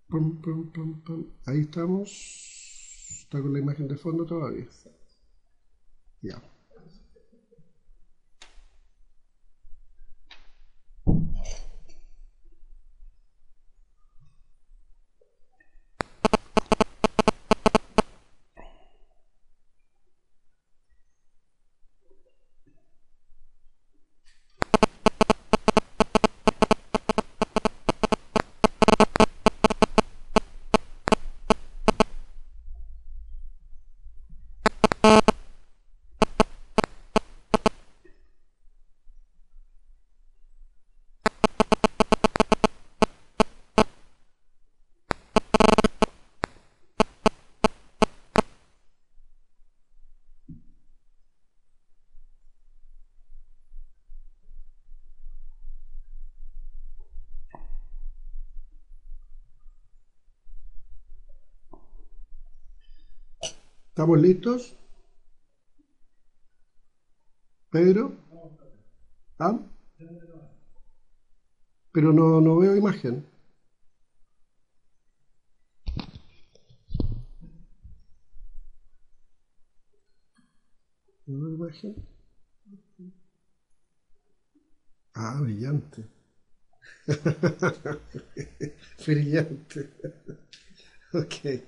Pum, pum, pum, pum. Ahí estamos. Está con la imagen de fondo todavía. Ya. ¿Estamos listos? Pedro. ¿Ah? Pero no veo imagen. ¿No veo imagen? Ah, brillante. Brillante. Ok.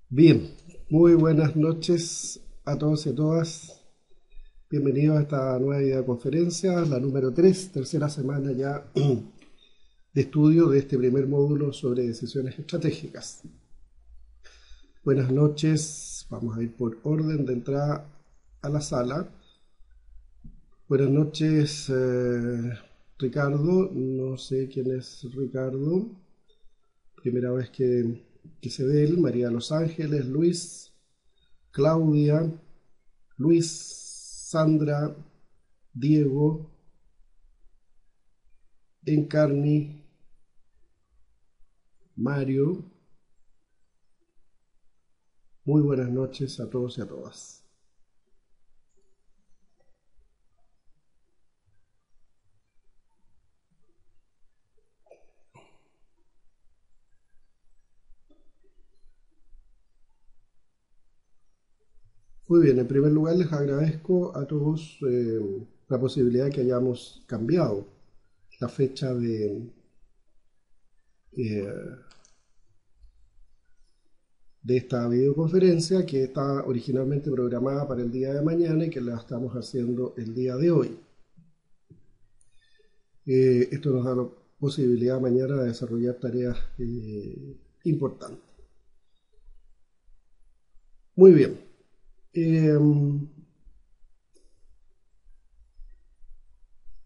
Bien. Muy buenas noches a todos y a todas. Bienvenidos a esta nueva videoconferencia, la número 3, tercera semana ya de estudio de este primer módulo sobre decisiones estratégicas. Buenas noches, vamos a ir por orden de entrada a la sala. Buenas noches, Ricardo, no sé quién es Ricardo, primera vez que se ve él. María Los Ángeles, Luis, Claudia, Luis, Sandra, Diego, Encarni, Mario. Muy buenas noches a todos y a todas. Muy bien, en primer lugar les agradezco a todos la posibilidad de que hayamos cambiado la fecha eh, de esta videoconferencia, que está originalmente programada para el día de mañana y que la estamos haciendo el día de hoy. Esto nos da la posibilidad mañana de desarrollar tareas importantes. Muy bien.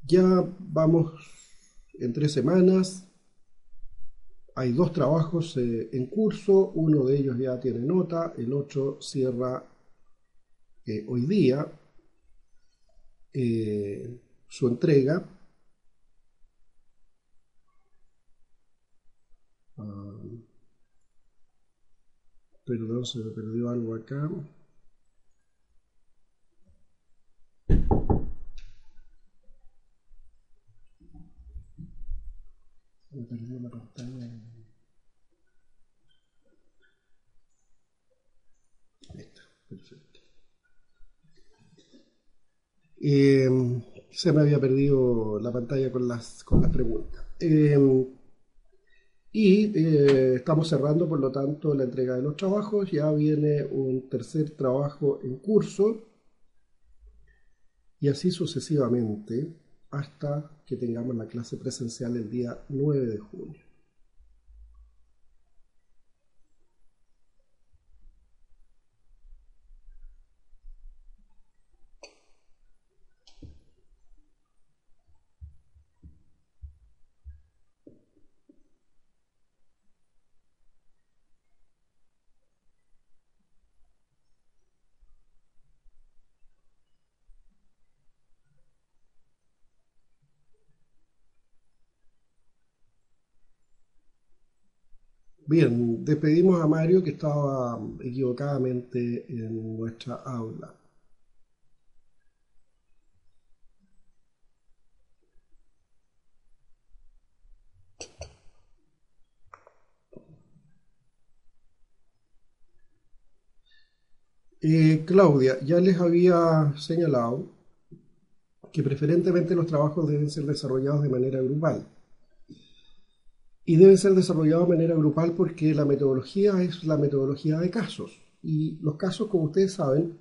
Ya vamos en 3 semanas. Hay 2 trabajos en curso, uno de ellos ya tiene nota, el otro cierra hoy día su entrega. Ah, perdón, se me perdió algo acá. Se me perdió la pantalla. Ahí está, perfecto. Se me había perdido la pantalla con las preguntas. Estamos cerrando, por lo tanto, la entrega de los trabajos. Ya viene un tercer trabajo en curso y así sucesivamente hasta que tengamos la clase presencial el día 9 de junio. Bien, despedimos a Mario, que estaba equivocadamente en nuestra aula. Claudia, ya les había señalado que preferentemente los trabajos deben ser desarrollados de manera grupal. Y deben ser desarrollados de manera grupal porque la metodología es la metodología de casos. Y los casos, como ustedes saben,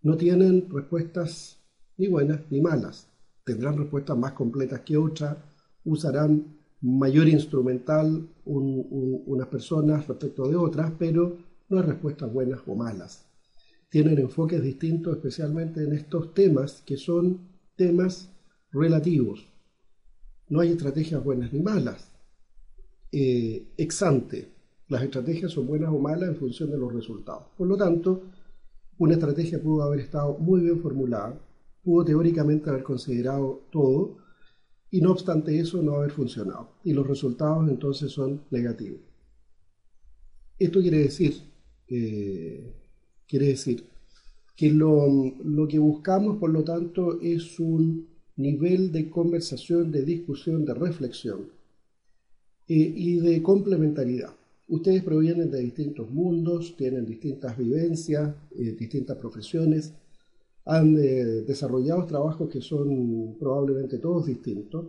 no tienen respuestas ni buenas ni malas. Tendrán respuestas más completas que otras, usarán mayor instrumental unas personas respecto de otras, pero no hay respuestas buenas o malas. Tienen enfoques distintos, especialmente en estos temas que son temas relativos. No hay estrategias buenas ni malas. Ex ante, las estrategias son buenas o malas en función de los resultados. Por lo tanto, una estrategia pudo haber estado muy bien formulada, pudo teóricamente haber considerado todo, y no obstante eso no haber funcionado. Y los resultados entonces son negativos. Esto quiere decir que lo que buscamos, por lo tanto, es un nivel de conversación, de discusión, de reflexión y de complementariedad. Ustedes provienen de distintos mundos, tienen distintas vivencias, distintas profesiones, han desarrollado trabajos que son probablemente todos distintos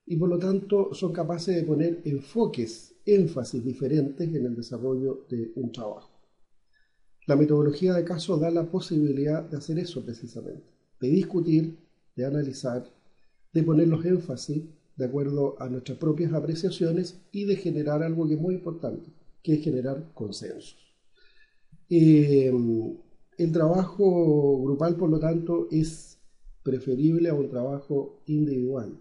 y por lo tanto son capaces de poner enfoques, énfasis diferentes en el desarrollo de un trabajo. La metodología de caso da la posibilidad de hacer eso precisamente, de discutir, de analizar, de poner los énfasis de acuerdo a nuestras propias apreciaciones y de generar algo que es muy importante, que es generar consensos. El trabajo grupal, por lo tanto, es preferible a un trabajo individual,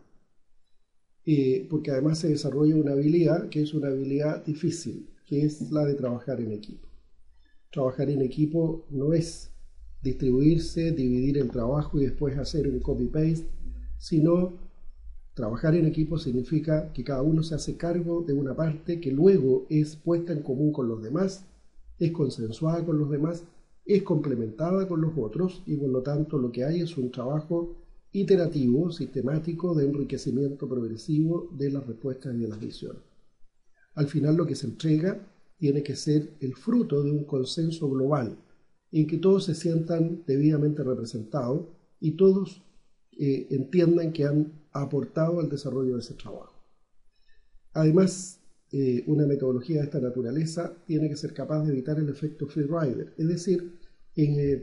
porque además se desarrolla una habilidad que es una habilidad difícil, que es la de trabajar en equipo. Trabajar en equipo no es distribuirse, dividir el trabajo y después hacer un copy-paste, sino trabajar en equipo significa que cada uno se hace cargo de una parte que luego es puesta en común con los demás, es consensuada con los demás, es complementada con los otros y por lo tanto lo que hay es un trabajo iterativo, sistemático, de enriquecimiento progresivo de las respuestas y de las visiones. Al final lo que se entrega tiene que ser el fruto de un consenso global en que todos se sientan debidamente representados y todos entiendan que han aportado al desarrollo de ese trabajo. Además, una metodología de esta naturaleza tiene que ser capaz de evitar el efecto free rider, es decir,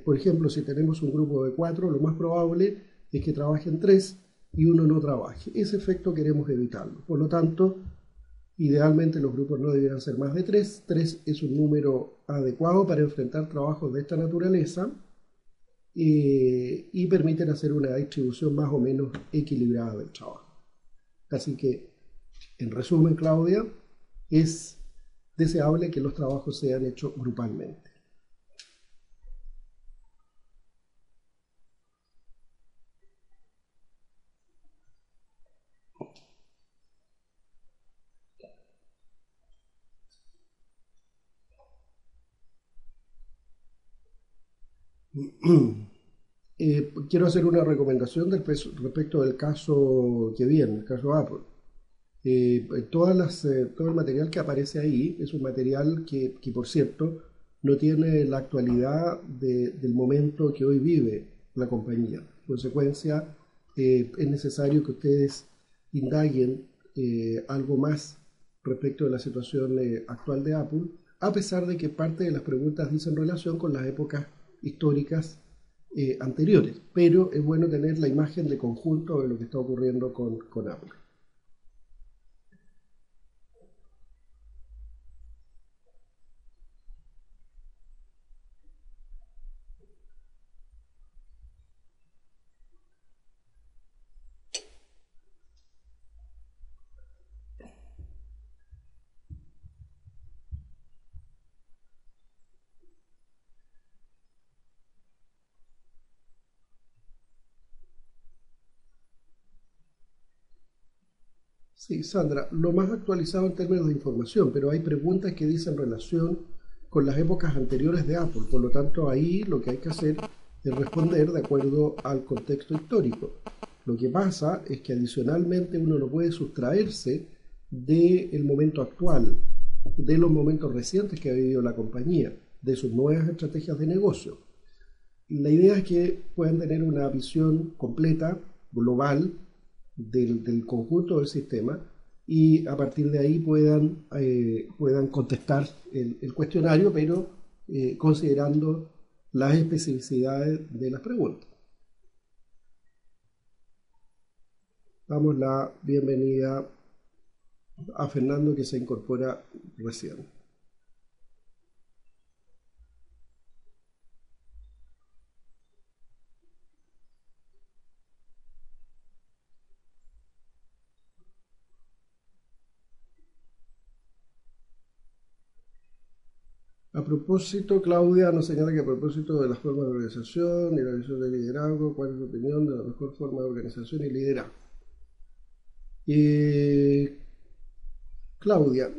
por ejemplo, si tenemos un grupo de 4, lo más probable es que trabajen 3 y uno no trabaje. Ese efecto queremos evitarlo. Por lo tanto, idealmente los grupos no debieran ser más de 3. 3 es un número adecuado para enfrentar trabajos de esta naturaleza y permiten hacer una distribución más o menos equilibrada del trabajo. Así que, en resumen, Claudia, es deseable que los trabajos sean hechos grupalmente. Quiero hacer una recomendación respecto del caso que viene, el caso Apple. Todo el material que aparece ahí es un material que por cierto, no tiene la actualidad del momento que hoy vive la compañía. En consecuencia, es necesario que ustedes indaguen algo más respecto de la situación actual de Apple, a pesar de que parte de las preguntas dicen relación con las épocas históricas anteriores, pero es bueno tener la imagen de conjunto de lo que está ocurriendo con Apple. Sí, Sandra, lo más actualizado en términos de información, pero hay preguntas que dicen relación con las épocas anteriores de Apple. Por lo tanto, ahí lo que hay que hacer es responder de acuerdo al contexto histórico. Lo que pasa es que adicionalmente uno no puede sustraerse del momento actual, de los momentos recientes que ha vivido la compañía, de sus nuevas estrategias de negocio. La idea es que puedan tener una visión completa, global, del conjunto del sistema y a partir de ahí puedan contestar el cuestionario, pero considerando las especificidades de las preguntas. Damos la bienvenida a Fernando, que se incorpora recién. A propósito, Claudia nos señala que a propósito de las formas de organización y la visión de liderazgo, ¿cuál es tu opinión de la mejor forma de organización y liderazgo? Claudia,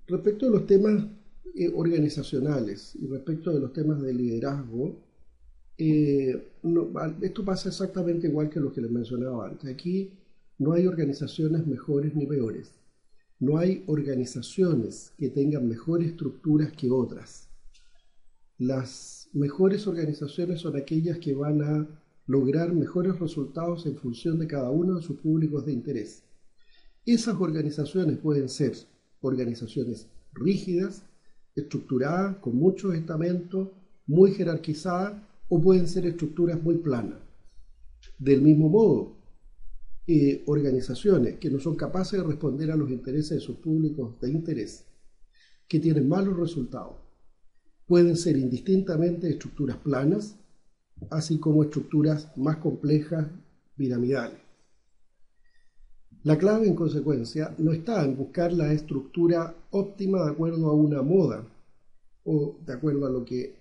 respecto a los temas organizacionales y respecto de los temas de liderazgo, esto pasa exactamente igual que lo que les mencionaba antes. Aquí no hay organizaciones mejores ni peores. No hay organizaciones que tengan mejores estructuras que otras. Las mejores organizaciones son aquellas que van a lograr mejores resultados en función de cada uno de sus públicos de interés. Esas organizaciones pueden ser organizaciones rígidas, estructuradas, con muchos estamentos, muy jerarquizadas, o pueden ser estructuras muy planas. Del mismo modo, organizaciones que no son capaces de responder a los intereses de sus públicos de interés, que tienen malos resultados, pueden ser indistintamente estructuras planas, así como estructuras más complejas, piramidales. La clave, en consecuencia, no está en buscar la estructura óptima de acuerdo a una moda o de acuerdo a lo que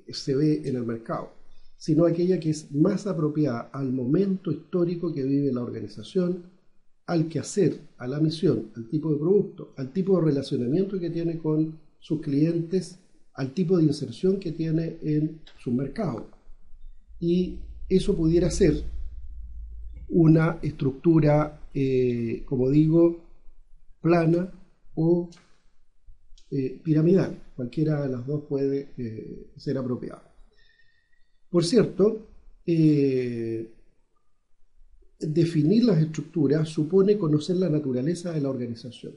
se ve en el mercado, sino aquella que es más apropiada al momento histórico que vive la organización, al quehacer, a la misión, al tipo de producto, al tipo de relacionamiento que tiene con sus clientes, al tipo de inserción que tiene en su mercado. Y eso pudiera ser una estructura, como digo, plana o piramidal. Cualquiera de las dos puede ser apropiada. Por cierto, definir las estructuras supone conocer la naturaleza de la organización.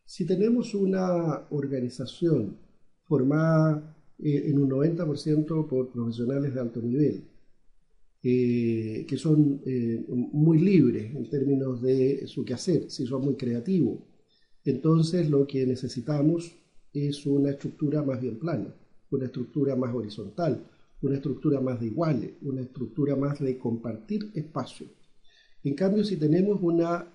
Si tenemos una organización formada en un 90% por profesionales de alto nivel, que son muy libres en términos de su quehacer, si son muy creativos, entonces lo que necesitamos es una estructura más bien plana, una estructura más horizontal, una estructura más de iguales, una estructura más de compartir espacio. En cambio, si tenemos una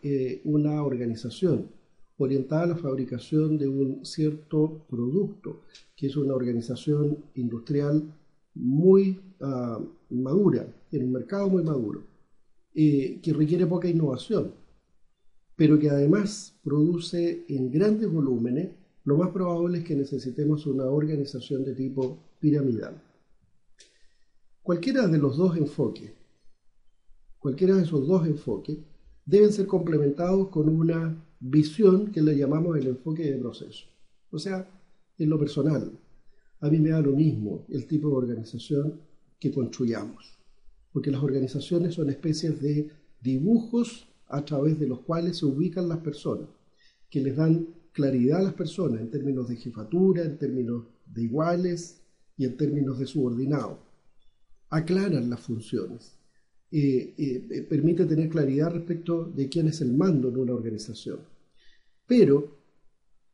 organización orientada a la fabricación de un cierto producto, que es una organización industrial muy madura, en un mercado muy maduro, que requiere poca innovación, pero que además produce en grandes volúmenes, lo más probable es que necesitemos una organización de tipo piramidal. Cualquiera de esos dos enfoques deben ser complementados con una visión que le llamamos el enfoque de proceso. O sea, en lo personal, a mí me da lo mismo el tipo de organización que construyamos, porque las organizaciones son especies de dibujos a través de los cuales se ubican las personas, que les dan claridad a las personas en términos de jefatura, en términos de iguales y en términos de subordinados. Aclaran las funciones, permite tener claridad respecto de quién es el mando en una organización. Pero,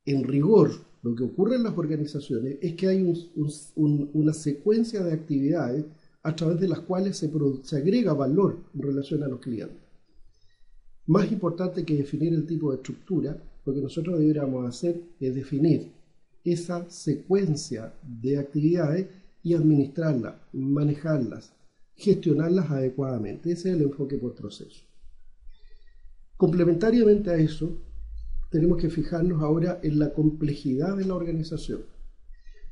en rigor, lo que ocurre en las organizaciones es que hay una secuencia de actividades a través de las cuales se agrega valor en relación a los clientes. Más importante que definir el tipo de estructura, lo que nosotros deberíamos hacer es definir esa secuencia de actividades y administrarlas, manejarlas, gestionarlas adecuadamente. Ese es el enfoque por proceso. Complementariamente a eso, tenemos que fijarnos ahora en la complejidad de la organización.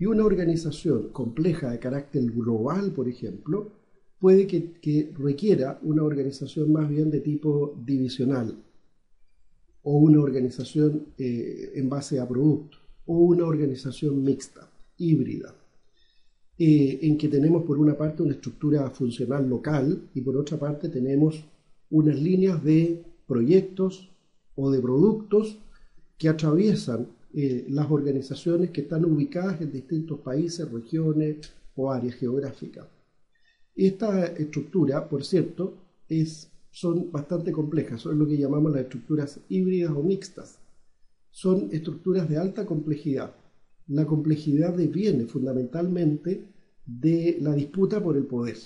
Y una organización compleja de carácter global, por ejemplo, puede que requiera una organización más bien de tipo divisional, o una organización en base a productos, o una organización mixta, híbrida. en que tenemos por una parte una estructura funcional local y por otra parte tenemos unas líneas de proyectos o de productos que atraviesan las organizaciones que están ubicadas en distintos países, regiones o áreas geográficas. Esta estructura, por cierto, son bastante complejas, son lo que llamamos las estructuras híbridas o mixtas. Son estructuras de alta complejidad. La complejidad deviene fundamentalmente de la disputa por el poder.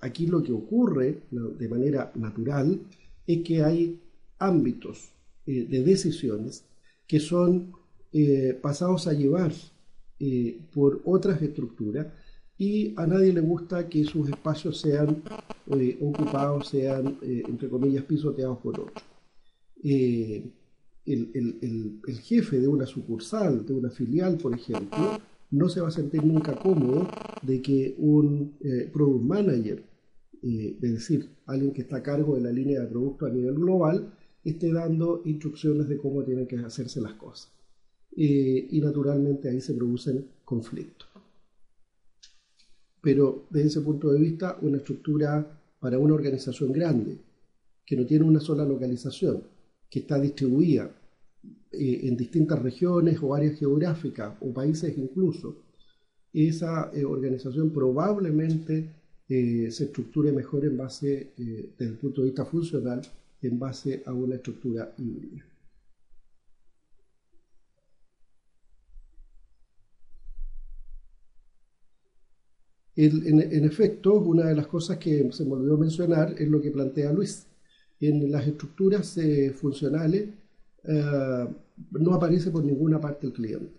Aquí lo que ocurre de manera natural es que hay ámbitos de decisiones que son pasados a llevar por otras estructuras y a nadie le gusta que sus espacios sean ocupados, sean, entre comillas, pisoteados por otros. El jefe de una sucursal, de una filial, por ejemplo, no se va a sentir nunca cómodo de que un product manager, es decir, alguien que está a cargo de la línea de producto a nivel global, esté dando instrucciones de cómo tienen que hacerse las cosas. Y naturalmente ahí se producen conflictos. Pero desde ese punto de vista, una estructura para una organización grande, que no tiene una sola localización, que está distribuida en distintas regiones o áreas geográficas o países incluso, esa organización probablemente se estructure mejor en base, desde el punto de vista funcional, en base a una estructura híbrida. En efecto, una de las cosas que se me olvidó mencionar es lo que plantea Luis. En las estructuras funcionales no aparece por ninguna parte el cliente.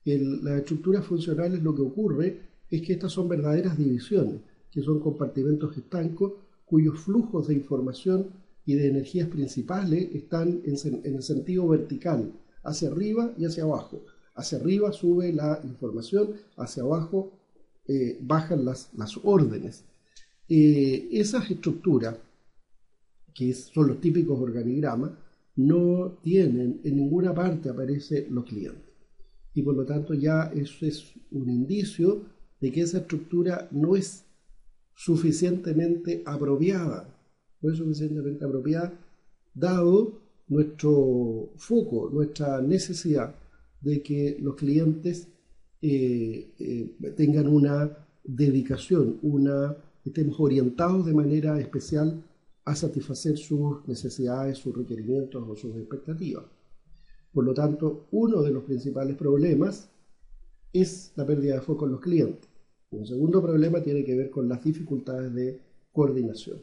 En las estructuras funcionales lo que ocurre es que estas son verdaderas divisiones, que son compartimentos estancos cuyos flujos de información y de energías principales están en el sentido vertical, hacia arriba y hacia abajo. Hacia arriba sube la información, hacia abajo bajan las órdenes. Esas estructuras, que son los típicos organigramas, no tienen, en ninguna parte aparecen los clientes. Y por lo tanto ya eso es un indicio de que esa estructura no es suficientemente apropiada. No es suficientemente apropiada dado nuestro foco, nuestra necesidad de que los clientes tengan una dedicación, estemos orientados de manera especial a satisfacer sus necesidades, sus requerimientos o sus expectativas. Por lo tanto, uno de los principales problemas es la pérdida de foco en los clientes. Un segundo problema tiene que ver con las dificultades de coordinación.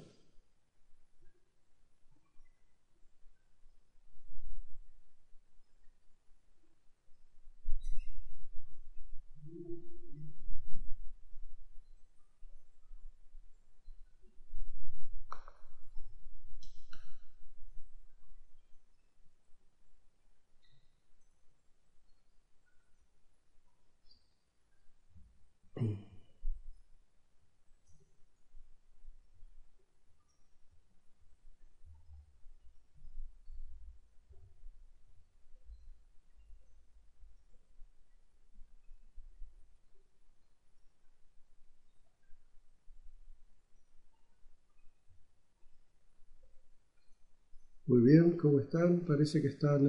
Muy bien, ¿cómo están? Parece que están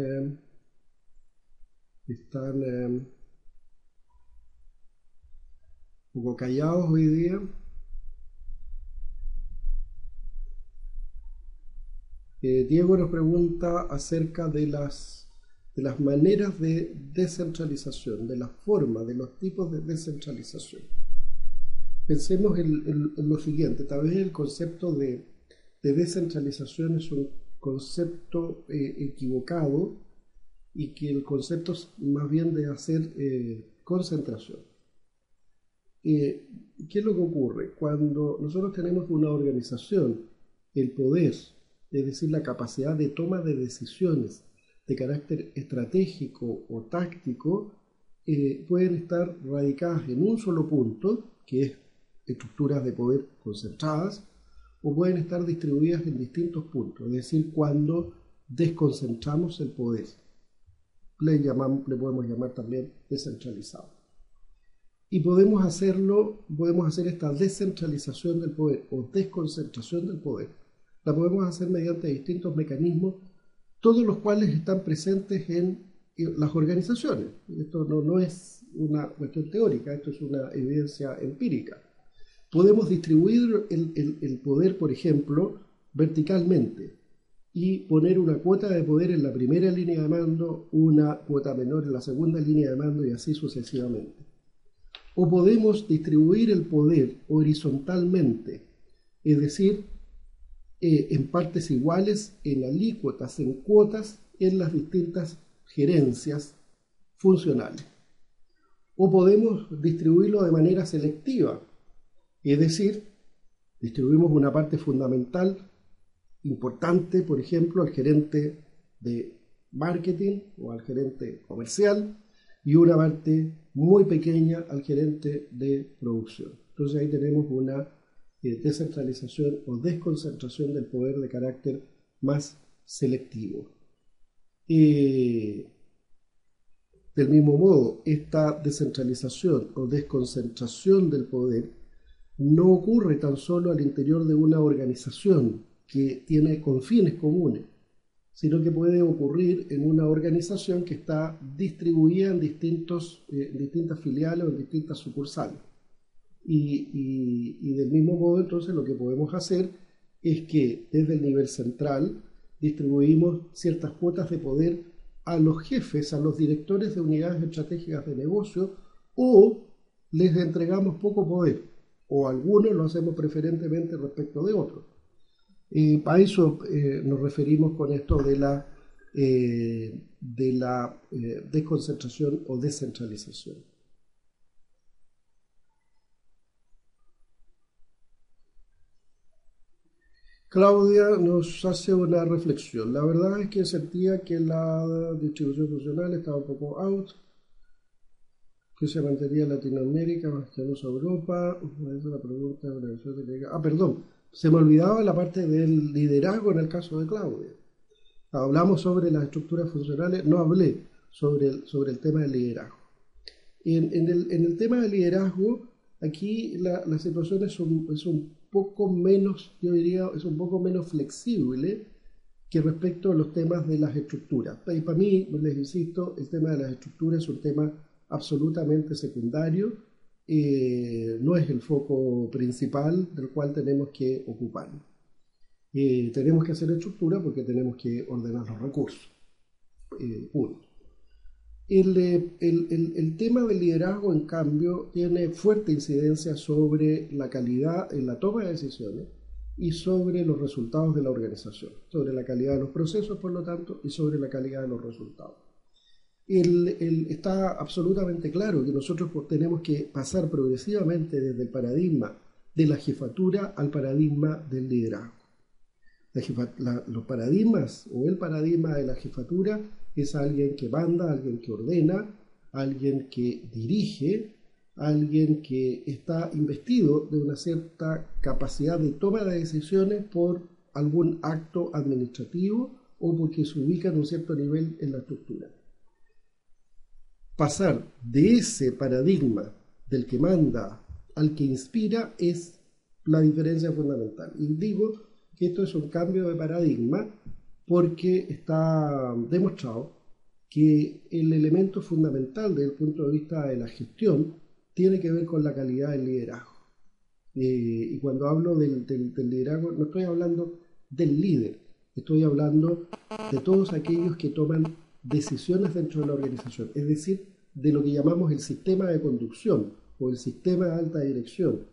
un poco callados hoy día. Diego nos pregunta acerca de las maneras de descentralización, de la forma, de los tipos de descentralización. Pensemos en lo siguiente, tal vez el concepto de descentralización es un concepto equivocado y que el concepto es más bien de hacer concentración. ¿Qué es lo que ocurre? Cuando nosotros tenemos una organización, el poder, es decir, la capacidad de toma de decisiones de carácter estratégico o táctico, pueden estar radicadas en un solo punto, que es estructuras de poder concentradas, o pueden estar distribuidas en distintos puntos, es decir, cuando desconcentramos el poder. Le podemos llamar también descentralizado. y podemos hacer esta descentralización del poder o desconcentración del poder. La podemos hacer mediante distintos mecanismos, todos los cuales están presentes en las organizaciones. Esto no es una cuestión teórica, esto es una evidencia empírica. Podemos distribuir el poder, por ejemplo, verticalmente y poner una cuota de poder en la primera línea de mando, una cuota menor en la segunda línea de mando y así sucesivamente. O podemos distribuir el poder horizontalmente, es decir, en partes iguales, en alícuotas, en cuotas, en las distintas gerencias funcionales. O podemos distribuirlo de manera selectiva, es decir, distribuimos una parte fundamental, importante, por ejemplo, al gerente de marketing o al gerente comercial, y una parte muy pequeña al gerente de producción. Entonces ahí tenemos una descentralización o desconcentración del poder de carácter más selectivo. Del mismo modo, esta descentralización o desconcentración del poder no ocurre tan solo al interior de una organización que tiene confines comunes, sino que puede ocurrir en una organización que está distribuida en distintas filiales o en distintas sucursales. Y del mismo modo, entonces, lo que podemos hacer es que desde el nivel central distribuimos ciertas cuotas de poder a los jefes, a los directores de unidades estratégicas de negocio, o les entregamos poco poder, o algunos lo hacemos preferentemente respecto de otros. A eso nos referimos con esto de la desconcentración o descentralización. Claudia nos hace una reflexión. La verdad es que sentía que la distribución funcional estaba un poco out, que se mantenía en Latinoamérica más que en Europa. Esa es la pregunta. Perdón, se me olvidaba la parte del liderazgo en el caso de Claudia. Hablamos sobre las estructuras funcionales, no hablé sobre el tema del liderazgo. En el tema del liderazgo, aquí la situación es un poco menos, yo diría, es un poco menos flexible que respecto a los temas de las estructuras. Y para mí, les insisto, el tema de las estructuras es un tema absolutamente secundario, no es el foco principal del cual tenemos que ocuparnos. Tenemos que hacer estructura porque tenemos que ordenar los recursos. Uno. El tema del liderazgo, en cambio, tiene fuerte incidencia sobre la calidad en la toma de decisiones y sobre los resultados de la organización, sobre la calidad de los procesos, por lo tanto, y sobre la calidad de los resultados. Está absolutamente claro que nosotros tenemos que pasar progresivamente desde el paradigma de la jefatura al paradigma del liderazgo. Los paradigmas o el paradigma de la jefatura es alguien que manda, alguien que ordena, alguien que dirige, alguien que está investido de una cierta capacidad de toma de decisiones por algún acto administrativo o porque se ubica en un cierto nivel en la estructura. Pasar de ese paradigma del que manda al que inspira es la diferencia fundamental. Y digo que esto es un cambio de paradigma porque está demostrado que el elemento fundamental desde el punto de vista de la gestión tiene que ver con la calidad del liderazgo. Y cuando hablo del liderazgo, no estoy hablando del líder, estoy hablando de todos aquellos que toman decisiones dentro de la organización, es decir, de lo que llamamos el sistema de conducción o el sistema de alta dirección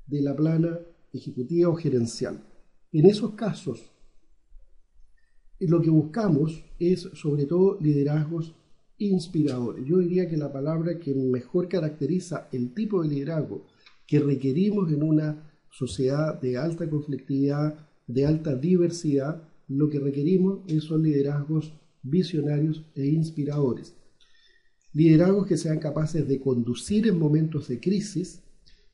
de la plana ejecutiva o gerencial. En esos casos, lo que buscamos es sobre todo liderazgos inspiradores. Yo diría que la palabra que mejor caracteriza el tipo de liderazgo que requerimos en una sociedad de alta conflictividad, de alta diversidad, lo que requerimos son liderazgos visionarios e inspiradores. Liderazgos que sean capaces de conducir en momentos de crisis,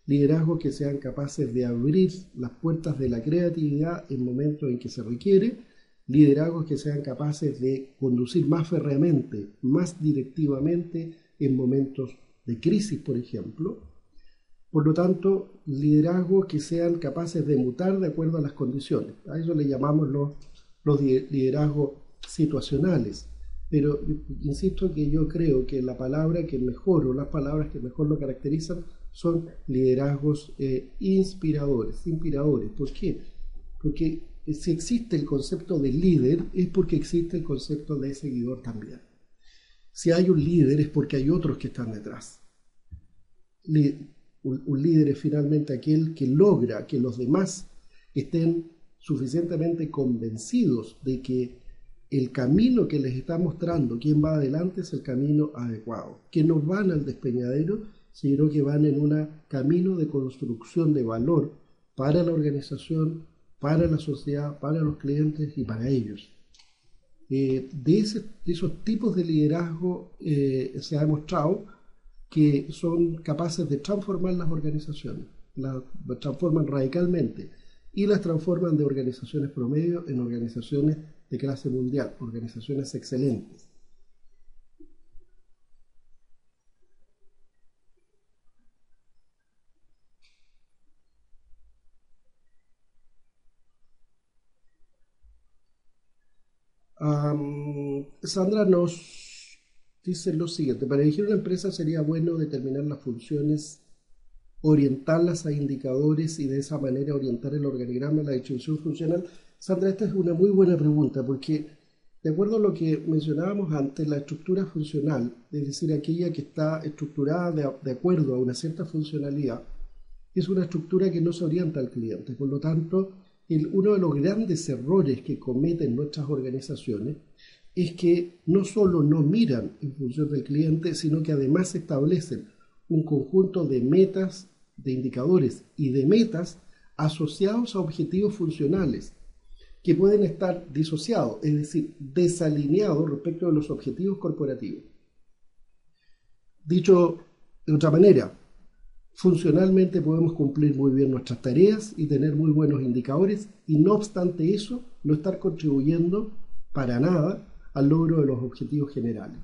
liderazgos que sean capaces de abrir las puertas de la creatividad en momentos en que se requiere, liderazgos que sean capaces de conducir más férreamente, más directivamente en momentos de crisis, por ejemplo, Por lo tanto, liderazgos que sean capaces de mutar de acuerdo a las condiciones. A eso le llamamos los liderazgos situacionales. Pero insisto que yo creo que la palabra que mejor, o las palabras que mejor lo caracterizan, son liderazgos inspiradores. ¿Por qué? Porque si existe el concepto de líder, es porque existe el concepto de seguidor también. Si hay un líder es porque hay otros que están detrás. Un líder es finalmente aquel que logra que los demás estén suficientemente convencidos de que el camino que les está mostrando quien va adelante es el camino adecuado, que no van al despeñadero, sino que van en un camino de construcción de valor para la organización, para la sociedad, para los clientes y para ellos. De esos tipos de liderazgo se ha demostrado que son capaces de transformar las organizaciones, las transforman radicalmente y las transforman de organizaciones promedio en organizaciones de clase mundial, organizaciones excelentes. Sandra nos dice lo siguiente: para dirigir una empresa sería bueno determinar las funciones, orientarlas a indicadores y de esa manera orientar el organigrama, la distribución funcional. Sandra, esta es una muy buena pregunta porque, de acuerdo a lo que mencionábamos antes, la estructura funcional, es decir, aquella que está estructurada de acuerdo a una cierta funcionalidad, es una estructura que no se orienta al cliente. Por lo tanto, uno de los grandes errores que cometen nuestras organizaciones es que no solo no miran en función del cliente, sino que además establecen un conjunto de metas, de indicadores y de metas asociados a objetivos funcionales que pueden estar disociados, es decir, desalineados respecto de los objetivos corporativos. Dicho de otra manera, funcionalmente podemos cumplir muy bien nuestras tareas y tener muy buenos indicadores y no obstante eso no estar contribuyendo para nada al logro de los objetivos generales.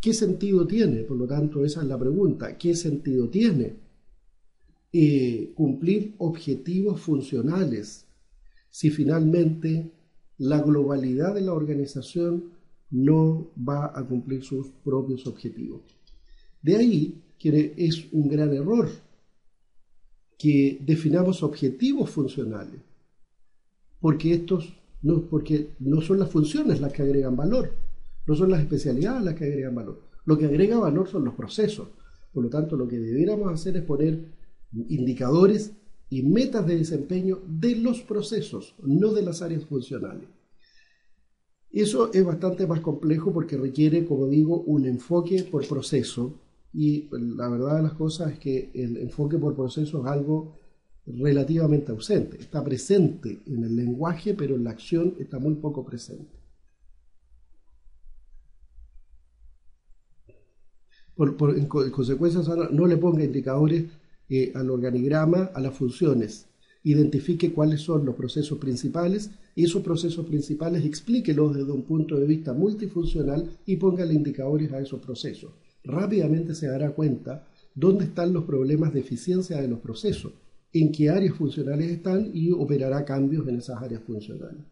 ¿Qué sentido tiene? Por lo tanto, esa es la pregunta. ¿Qué sentido tiene cumplir objetivos funcionales si finalmente la globalidad de la organización no va a cumplir sus propios objetivos? De ahí que es un gran error que definamos objetivos funcionales, porque no son las funciones las que agregan valor, no son las especialidades las que agregan valor. Lo que agrega valor son los procesos. Por lo tanto, lo que debiéramos hacer es poner indicadores y metas de desempeño de los procesos, no de las áreas funcionales. Eso es bastante más complejo porque requiere, como digo, un enfoque por proceso. Y la verdad de las cosas es que el enfoque por proceso es algo relativamente ausente. Está presente en el lenguaje, pero en la acción está muy poco presente. En consecuencia, no le ponga indicadores al organigrama, a las funciones. Identifique cuáles son los procesos principales y esos procesos principales explíquelos desde un punto de vista multifuncional y póngale indicadores a esos procesos. Rápidamente se dará cuenta dónde están los problemas de eficiencia de los procesos, en qué áreas funcionales están y operará cambios en esas áreas funcionales.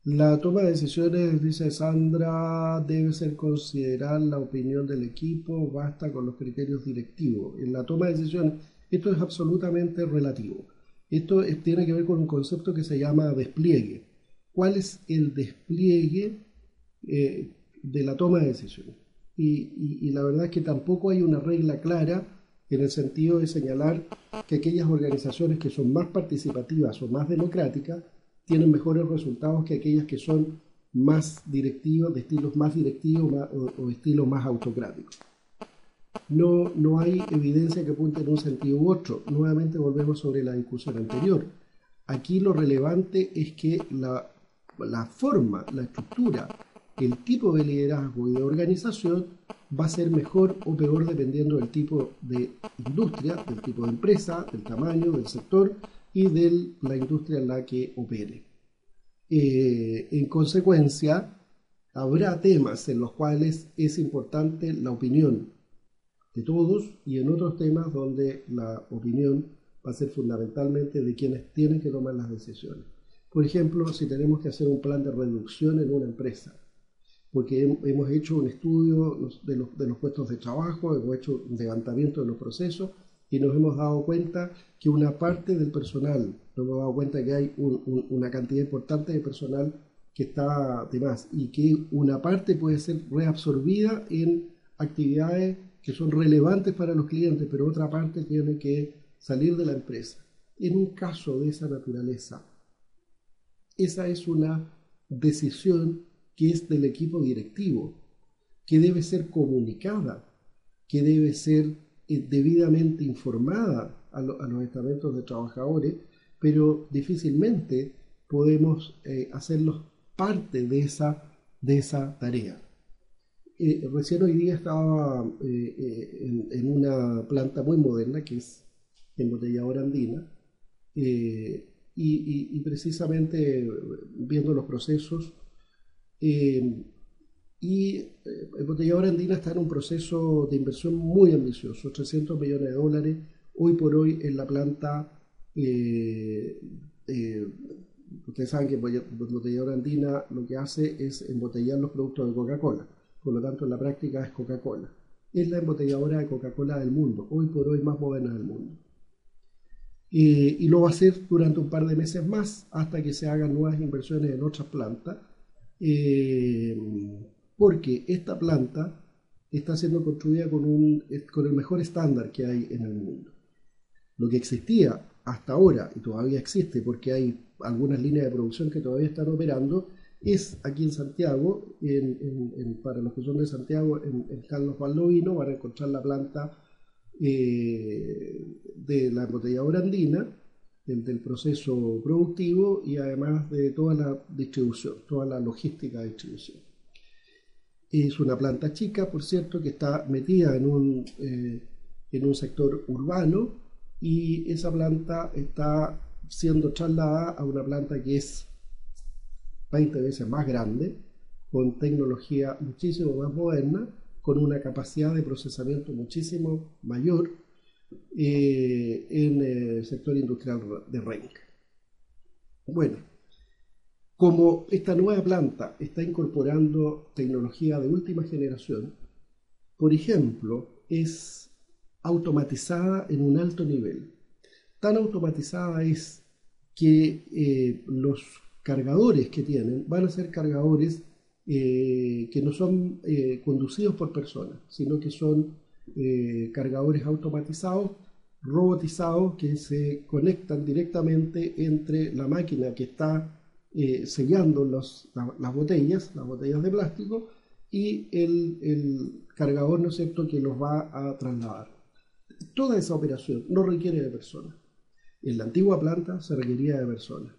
La toma de decisiones, dice Sandra, debe ser considerar la opinión del equipo, basta con los criterios directivos. En la toma de decisiones, esto es absolutamente relativo. Esto tiene que ver con un concepto que se llama despliegue. ¿Cuál es el despliegue de la toma de decisiones? Y la verdad es que tampoco hay una regla clara en el sentido de señalar que aquellas organizaciones que son más participativas o más democráticas tienen mejores resultados que aquellas que son más directivas, de estilos más directivos o estilos más autocráticos. No hay evidencia que apunte en un sentido u otro. Nuevamente volvemos sobre la discusión anterior. Aquí lo relevante es que la forma, la estructura, el tipo de liderazgo y de organización va a ser mejor o peor dependiendo del tipo de industria, del tipo de empresa, del tamaño, del sector y de la industria en la que opere. En consecuencia, Habrá temas en los cuales es importante la opinión de todos y en otros temas donde la opinión va a ser fundamentalmente de quienes tienen que tomar las decisiones. Por ejemplo, si tenemos que hacer un plan de reducción en una empresa, porque hemos hecho un estudio de los puestos de trabajo, hemos hecho un levantamiento de los procesos y nos hemos dado cuenta que una parte del personal, nos hemos dado cuenta que hay una cantidad importante de personal que está de más y que una parte puede ser reabsorbida en actividades que son relevantes para los clientes, pero otra parte tiene que salir de la empresa. En un caso de esa naturaleza, esa es una decisión que es del equipo directivo, que debe ser comunicada, que debe ser debidamente informada a los estamentos de trabajadores, pero difícilmente podemos hacerlos parte de esa tarea. Recién hoy día estaba en una planta muy moderna que es embotelladora andina y precisamente viendo los procesos embotelladora andina está en un proceso de inversión muy ambicioso, 300 millones de dólares. Hoy por hoy en la planta, ustedes saben que embotelladora andina lo que hace es embotellar los productos de Coca-Cola, por lo tanto en la práctica es Coca-Cola. Es la embotelladora de Coca-Cola del mundo, hoy por hoy más moderna del mundo. Y lo va a hacer durante un par de meses más hasta que se hagan nuevas inversiones en otras plantas, porque esta planta está siendo construida con el mejor estándar que hay en el mundo. Lo que existía hasta ahora, y todavía existe porque hay algunas líneas de producción que todavía están operando, es aquí en Santiago, para los que son de Santiago, en Carlos Baldovino, van a encontrar la planta de la embotelladora andina, del proceso productivo y además de toda la distribución, toda la logística de distribución. Es una planta chica, por cierto, que está metida en un sector urbano y esa planta está siendo trasladada a una planta que es 20 veces más grande, con tecnología muchísimo más moderna, con una capacidad de procesamiento muchísimo mayor en el sector industrial de Renca. Bueno, como esta nueva planta está incorporando tecnología de última generación, por ejemplo, es automatizada en un alto nivel. Tan automatizada es que los cargadores que tienen van a ser cargadores que no son conducidos por personas, sino que son cargadores automatizados, robotizados, que se conectan directamente entre la máquina que está sellando las botellas de plástico y el cargador, ¿no es cierto?, que los va a trasladar. Toda esa operación no requiere de personas. En la antigua planta se requería de personas.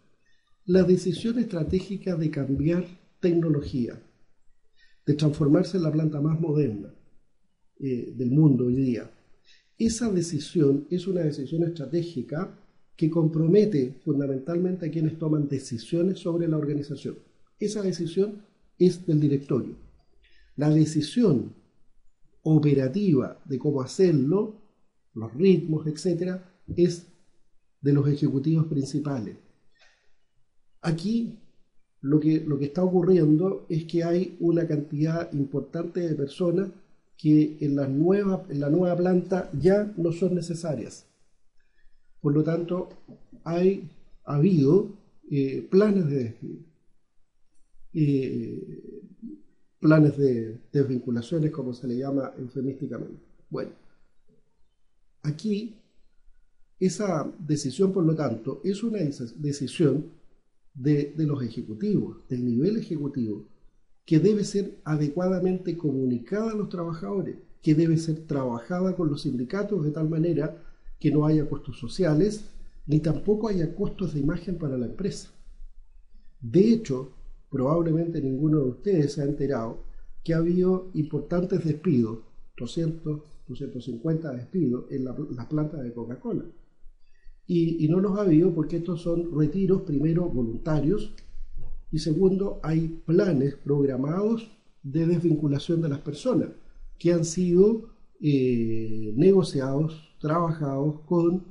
La decisión estratégica de cambiar tecnología, de transformarse en la planta más moderna del mundo hoy día, esa decisión es una decisión estratégica que compromete fundamentalmente a quienes toman decisiones sobre la organización. Esa decisión es del directorio. La decisión operativa de cómo hacerlo, los ritmos, etc., es de los ejecutivos principales. Aquí lo que está ocurriendo es que hay una cantidad importante de personas que en la nueva planta ya no son necesarias. Por lo tanto, ha habido planes de despido, planes de desvinculaciones, como se le llama eufemísticamente. Bueno, aquí esa decisión, por lo tanto, es una decisión de los ejecutivos, del nivel ejecutivo, que debe ser adecuadamente comunicada a los trabajadores, que debe ser trabajada con los sindicatos de tal manera que no haya costos sociales, ni tampoco haya costos de imagen para la empresa. De hecho, probablemente ninguno de ustedes se ha enterado que ha habido importantes despidos, 200, 250 despidos en las plantas de Coca-Cola. Y no los ha habido porque estos son retiros, primero voluntarios, Y segundo, hay planes programados de desvinculación de las personas que han sido negociados, trabajados con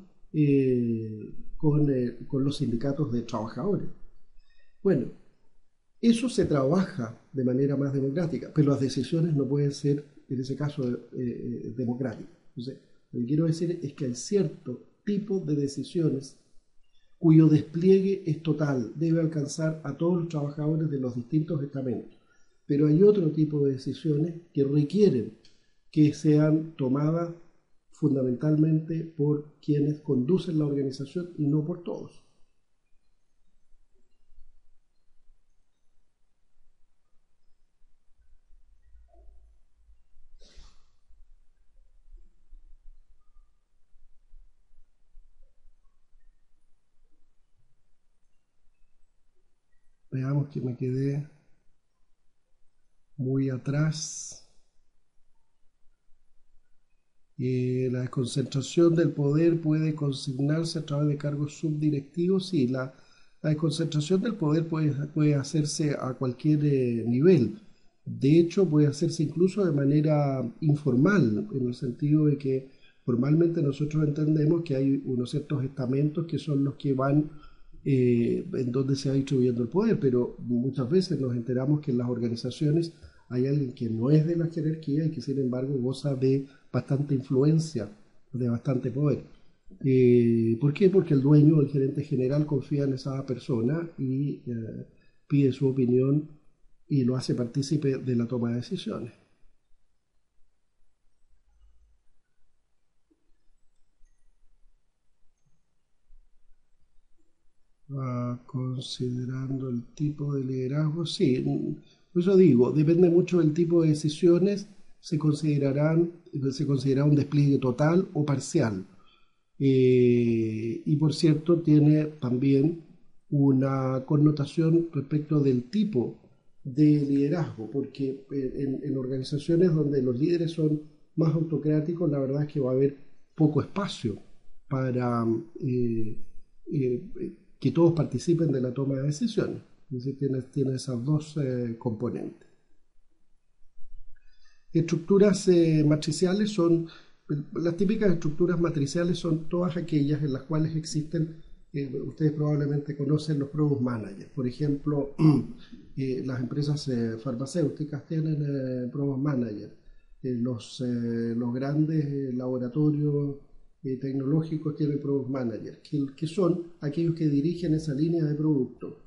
los sindicatos de trabajadores. Bueno, eso se trabaja de manera más democrática, pero las decisiones no pueden ser, en ese caso, democráticas. Entonces, lo que quiero decir es que hay cierto tipo de decisiones cuyo despliegue es total, debe alcanzar a todos los trabajadores de los distintos estamentos. Pero hay otro tipo de decisiones que requieren que sean tomadas fundamentalmente por quienes conducen la organización y no por todos. Veamos que me quedé muy atrás. La desconcentración del poder puede consignarse a través de cargos subdirectivos. Sí, la desconcentración del poder puede hacerse a cualquier nivel. De hecho, puede hacerse incluso de manera informal, en el sentido de que formalmente nosotros entendemos que hay unos ciertos estamentos que son los que van en donde se va distribuyendo el poder, pero muchas veces nos enteramos que en las organizaciones hay alguien que no es de la jerarquía y que sin embargo goza de bastante influencia, de bastante poder. ¿Por qué? Porque el dueño, el gerente general, confía en esa persona y pide su opinión y lo hace partícipe de la toma de decisiones. Considerando el tipo de liderazgo, sí, por eso digo, depende mucho del tipo de decisiones, se considerará un despliegue total o parcial. Y por cierto, tiene también una connotación respecto del tipo de liderazgo, porque en organizaciones donde los líderes son más autocráticos, la verdad es que va a haber poco espacio para que todos participen de la toma de decisiones. Es decir, tiene esas dos componentes. Estructuras matriciales son, las típicas estructuras matriciales son todas aquellas en las cuales existen, ustedes probablemente conocen los product managers. Por ejemplo, las empresas farmacéuticas tienen product managers. Los grandes laboratorios tecnológicos tienen product managers, que son aquellos que dirigen esa línea de producto.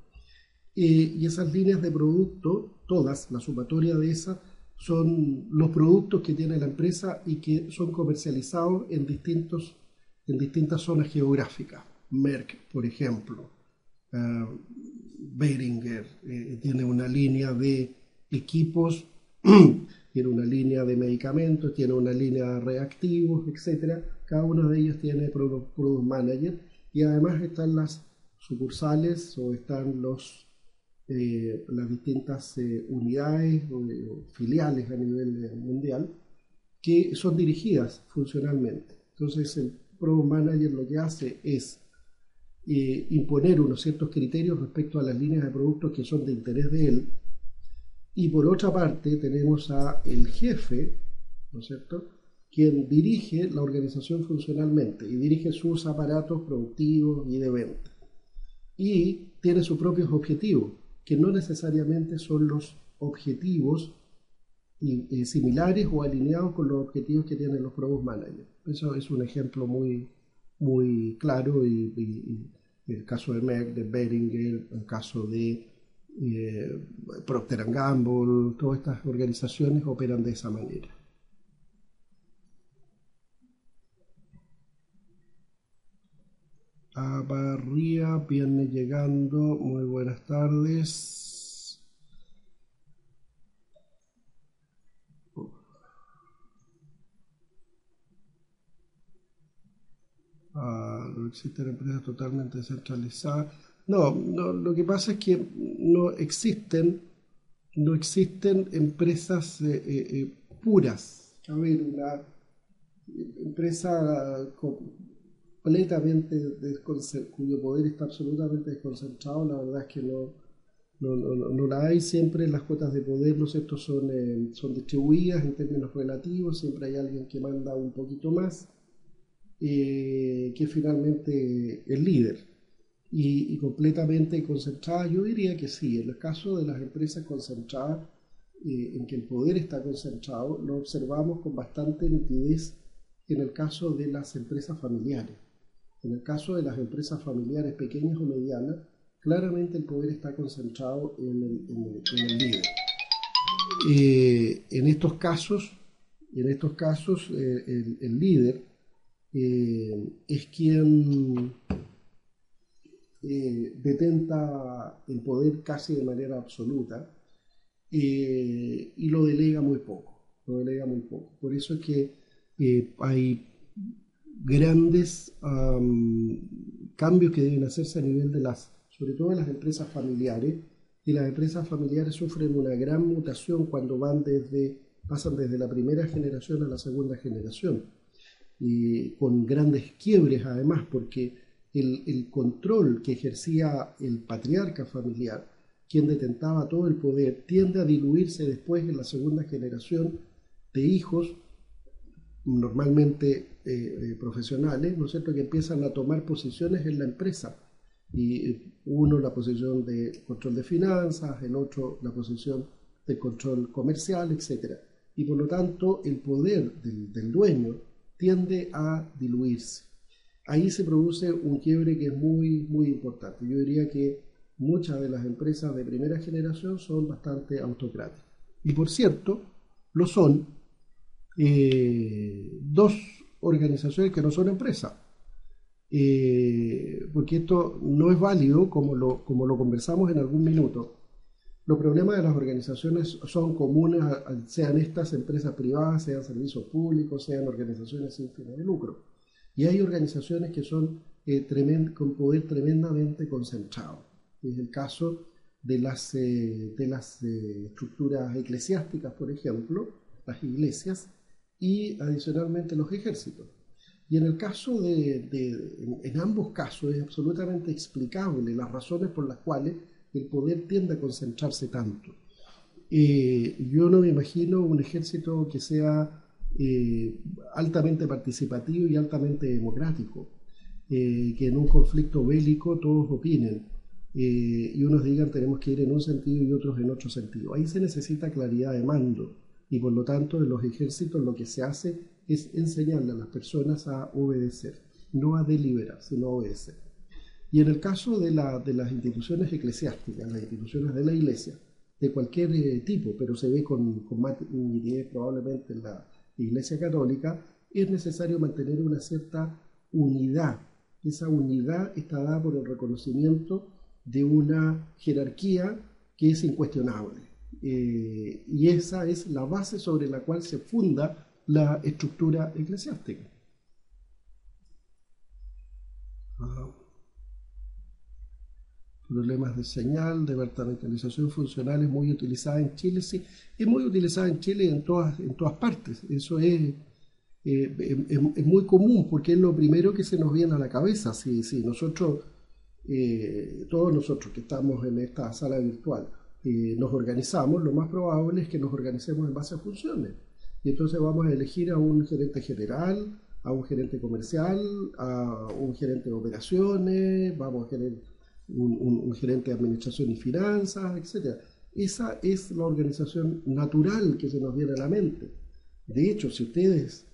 Y esas líneas de producto, todas, la sumatoria de esas, son los productos que tiene la empresa y que son comercializados en distintas zonas geográficas. Merck, por ejemplo, uh, Behringer tiene una línea de equipos, tiene una línea de medicamentos, tiene una línea de reactivos, etcétera. Cada una de ellas tiene product manager y además están las sucursales o están las distintas unidades o filiales a nivel mundial que son dirigidas funcionalmente. Entonces el Product Manager lo que hace es imponer unos ciertos criterios respecto a las líneas de productos que son de interés de él. Y por otra parte tenemos a el jefe, ¿no es cierto?, quien dirige la organización funcionalmente y dirige sus aparatos productivos y de venta. Y tiene sus propios objetivos, que no necesariamente son los objetivos similares o alineados con los objetivos que tienen los product managers. Eso es un ejemplo muy claro y el caso de Merck, de Behringer, el caso de Procter & Gamble, todas estas organizaciones operan de esa manera. A Barría viene llegando, muy buenas tardes. No existen empresas totalmente descentralizadas. No, lo que pasa es que no existen empresas puras. A ver, una empresa completamente cuyo poder está absolutamente desconcentrado, la verdad es que no la hay. Siempre las cuotas de poder, ¿no es cierto?, son distribuidas en términos relativos, siempre hay alguien que manda un poquito más, que finalmente el líder. Y completamente concentrada, yo diría que sí. En el caso de las empresas concentradas, en que el poder está concentrado, lo observamos con bastante nitidez en el caso de las empresas familiares. En el caso de las empresas familiares pequeñas o medianas, claramente el poder está concentrado en el líder. En estos casos, el líder es quien detenta el poder casi de manera absoluta, y lo delega muy poco, Por eso es que hay grandes cambios que deben hacerse a nivel sobre todo de las empresas familiares, y las empresas familiares sufren una gran mutación cuando pasan desde la primera generación a la segunda generación, y con grandes quiebres además, porque el control que ejercía el patriarca familiar, quien detentaba todo el poder, tiende a diluirse después en la segunda generación de hijos, normalmente profesionales, ¿no es cierto?, que empiezan a tomar posiciones en la empresa. Y uno la posición de control de finanzas, el otro la posición de control comercial, etcétera. Y por lo tanto el poder del dueño tiende a diluirse. Ahí se produce un quiebre que es muy, muy importante. Yo diría que muchas de las empresas de primera generación son bastante autocráticas. Y por cierto, lo son dos organizaciones que no son empresas. Porque esto no es válido, como lo conversamos en algún minuto. Los problemas de las organizaciones son comunes, sean estas empresas privadas, sean servicios públicos, sean organizaciones sin fines de lucro. Y hay organizaciones que son con poder tremendamente concentrado. Es el caso de las estructuras eclesiásticas, por ejemplo, las iglesias, y adicionalmente los ejércitos. Y en el caso en ambos casos es absolutamente explicable las razones por las cuales el poder tiende a concentrarse tanto. Yo no me imagino un ejército que sea altamente participativo y altamente democrático, que en un conflicto bélico todos opinen, y unos digan tenemos que ir en un sentido y otros en otro sentido. Ahí se necesita claridad de mando, y por lo tanto en los ejércitos lo que se hace es enseñarle a las personas a obedecer, no a deliberar, sino a obedecer. Y en el caso de las instituciones eclesiásticas, las instituciones de la iglesia, de cualquier tipo, pero se ve con más nitidez probablemente en la iglesia católica, es necesario mantener una cierta unidad. Esa unidad está dada por el reconocimiento de una jerarquía que es incuestionable. Y esa es la base sobre la cual se funda la estructura eclesiástica. Problemas de señal, departamentalización funcional es muy utilizada en Chile, sí, es muy utilizada en Chile en todas partes. Eso es muy común, porque es lo primero que se nos viene a la cabeza. Si nosotros, todos nosotros que estamos en esta sala virtual, nos organizamos, lo más probable es que nos organicemos en base a funciones. Y entonces vamos a elegir a un gerente general, a un gerente comercial, a un gerente de operaciones, vamos a tener un gerente de administración y finanzas, etcétera. Esa es la organización natural que se nos viene a la mente. De hecho, si ustedes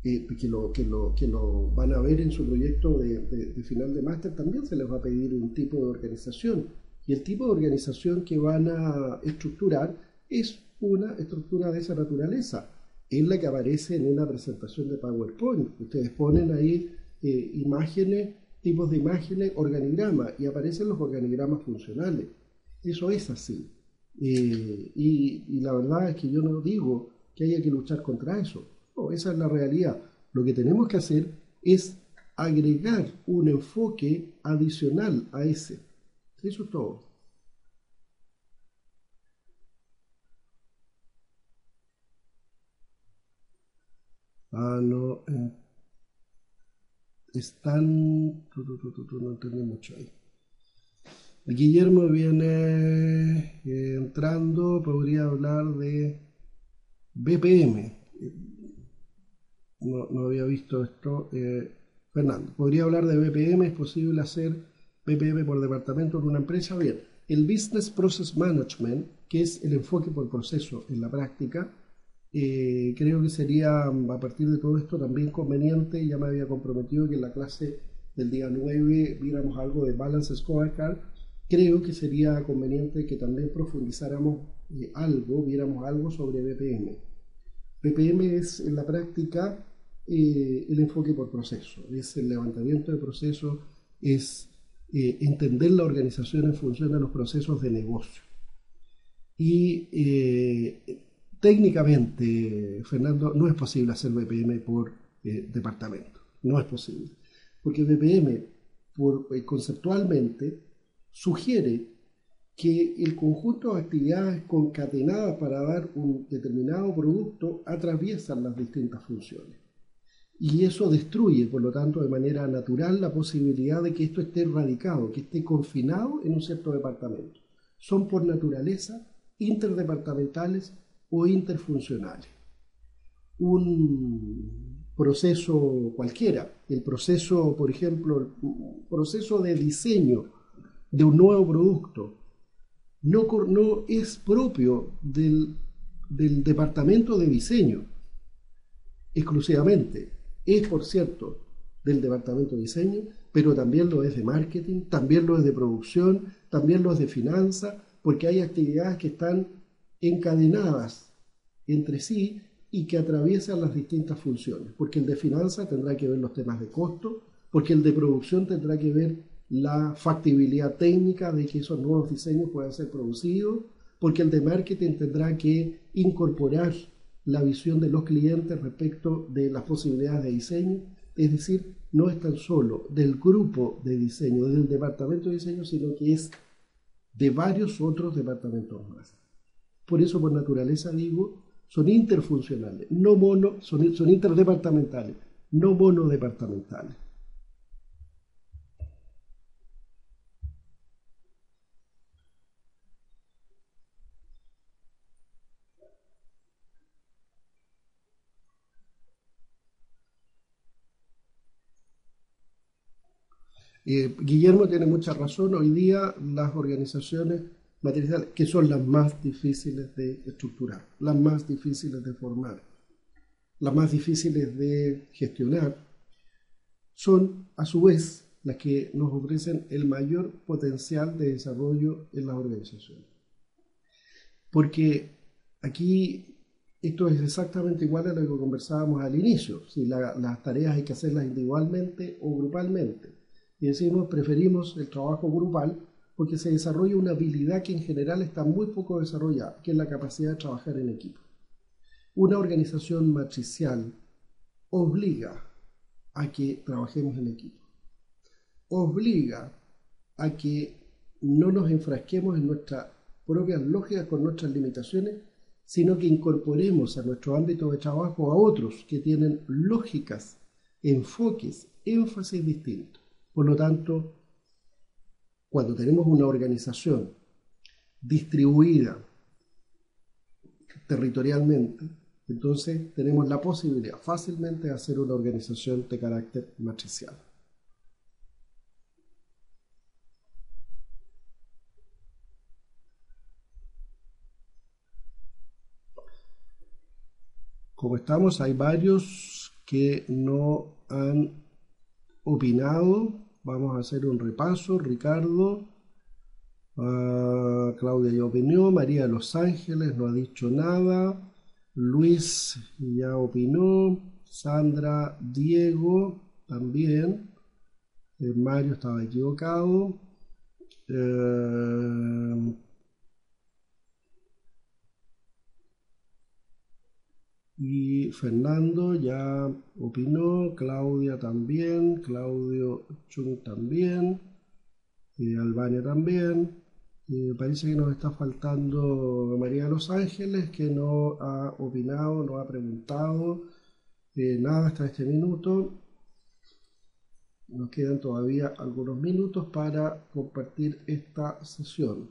que lo van a ver en su proyecto de final de máster, también se les va a pedir un tipo de organización. Y el tipo de organización que van a estructurar es una estructura de esa naturaleza. Es la que aparece en una presentación de PowerPoint. Ustedes ponen ahí imágenes, tipos de imágenes, organigramas, y aparecen los organigramas funcionales. Eso es así. Y la verdad es que yo no digo que haya que luchar contra eso. No, esa es la realidad. Lo que tenemos que hacer es agregar un enfoque adicional a ese. Eso es todo. No, están... No entendí mucho ahí. Guillermo viene entrando, podría hablar de BPM. No había visto esto. Fernando, ¿podría hablar de BPM? ¿Es posible hacer BPM por departamento en una empresa? Bien, el Business Process Management, que es el enfoque por proceso en la práctica, creo que sería a partir de todo esto también conveniente. Ya me había comprometido que en la clase del día 9 viéramos algo de Balance Scorecard. Creo que sería conveniente que también profundizáramos viéramos algo sobre BPM. BPM es en la práctica el enfoque por proceso, es el levantamiento de procesos, es entender la organización en función de los procesos de negocio. Y técnicamente, Fernando, no es posible hacer BPM por departamento, no es posible, porque BPM conceptualmente sugiere que el conjunto de actividades concatenadas para dar un determinado producto atraviesan las distintas funciones. Y eso destruye, por lo tanto, de manera natural la posibilidad de que esto esté radicado, que esté confinado en un cierto departamento. Son por naturaleza interdepartamentales o interfuncionales. Un proceso cualquiera, el proceso, por ejemplo, el proceso de diseño de un nuevo producto, no es propio del departamento de diseño exclusivamente. Es, por cierto, del departamento de diseño, pero también lo es de marketing, también lo es de producción, también lo es de finanzas, porque hay actividades que están encadenadas entre sí y que atraviesan las distintas funciones, porque el de finanzas tendrá que ver los temas de costo, porque el de producción tendrá que ver la factibilidad técnica de que esos nuevos diseños puedan ser producidos, porque el de marketing tendrá que incorporar la visión de los clientes respecto de las posibilidades de diseño. Es decir, no es tan solo del grupo de diseño, del departamento de diseño, sino que es de varios otros departamentos más. Por eso, por naturaleza, digo, son interfuncionales, son interdepartamentales, no monodepartamentales. Guillermo tiene mucha razón. Hoy día las organizaciones matriciales, que son las más difíciles de estructurar, las más difíciles de formar, las más difíciles de gestionar, son a su vez las que nos ofrecen el mayor potencial de desarrollo en las organizaciones. Porque aquí esto es exactamente igual a lo que conversábamos al inicio, si las tareas hay que hacerlas individualmente o grupalmente. Y decimos, preferimos el trabajo grupal porque se desarrolla una habilidad que en general está muy poco desarrollada, que es la capacidad de trabajar en equipo. Una organización matricial obliga a que trabajemos en equipo, obliga a que no nos enfrasquemos en nuestras propias lógicas con nuestras limitaciones, sino que incorporemos a nuestro ámbito de trabajo a otros que tienen lógicas, enfoques, énfasis distintos. Por lo tanto, cuando tenemos una organización distribuida territorialmente, entonces tenemos la posibilidad fácilmente de hacer una organización de carácter matricial. Como estamos, hay varios que no han opinado. Vamos a hacer un repaso. Ricardo, Claudia ya opinó. María de Los Ángeles no ha dicho nada. Luis ya opinó. Sandra, Diego también. Mario estaba equivocado. Y Fernando ya opinó, Claudia también, Claudio Chung también, Albania también. Parece que nos está faltando María de Los Ángeles, que no ha opinado, no ha preguntado nada hasta este minuto. Nos quedan todavía algunos minutos para compartir esta sesión.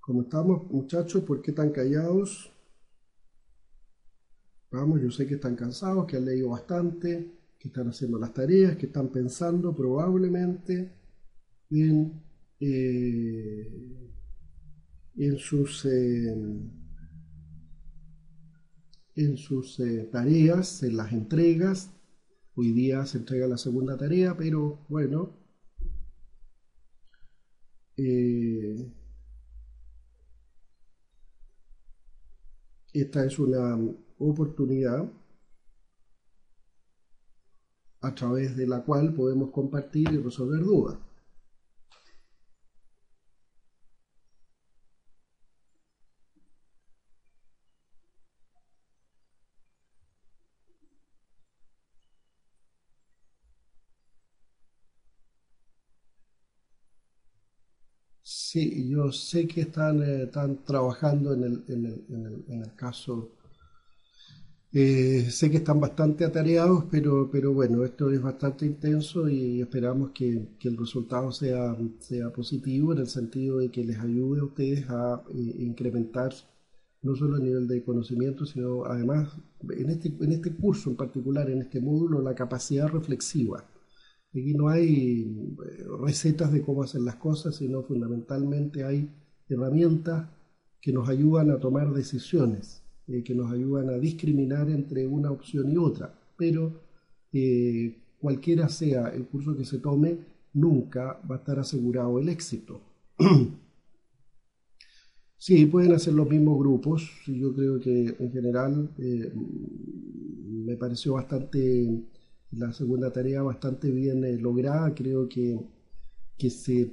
¿Cómo estamos, muchachos? ¿Por qué tan callados? Vamos, yo sé que están cansados, que han leído bastante, que están haciendo las tareas, que están pensando probablemente en, eh, en sus tareas, en las entregas. Hoy día se entrega la segunda tarea, pero bueno, eh, esta es una oportunidad a través de la cual podemos compartir y resolver dudas. Sí, yo sé que están trabajando en el caso. Sé que están bastante atareados, pero bueno, esto es bastante intenso y esperamos que el resultado sea positivo en el sentido de que les ayude a ustedes a incrementar no solo el nivel de conocimiento, sino además en este curso en particular, en este módulo, la capacidad reflexiva. Aquí no hay recetas de cómo hacer las cosas, sino fundamentalmente hay herramientas que nos ayudan a tomar decisiones, que nos ayudan a discriminar entre una opción y otra. Pero cualquiera sea el curso que se tome, nunca va a estar asegurado el éxito. Sí, pueden hacer los mismos grupos. Yo creo que en general me pareció la segunda tarea bastante bien lograda. Creo que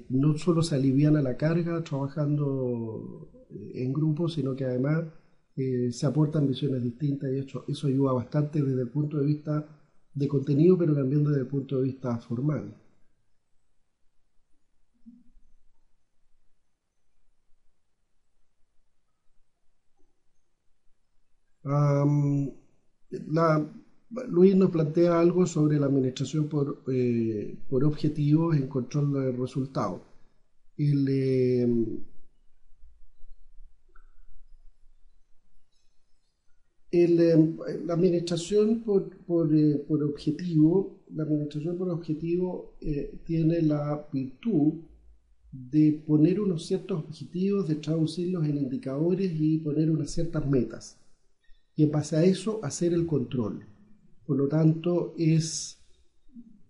no solo se aliviana la carga trabajando en grupo, sino que además se aportan visiones distintas y eso ayuda bastante desde el punto de vista de contenido, pero también desde el punto de vista formal. Am, la- Luis nos plantea algo sobre la administración por objetivos en control de resultados. El, El, la administración por objetivo, tiene la virtud de poner unos ciertos objetivos, de traducirlos en indicadores y poner unas ciertas metas. Y en base a eso hacer el control. Por lo tanto, es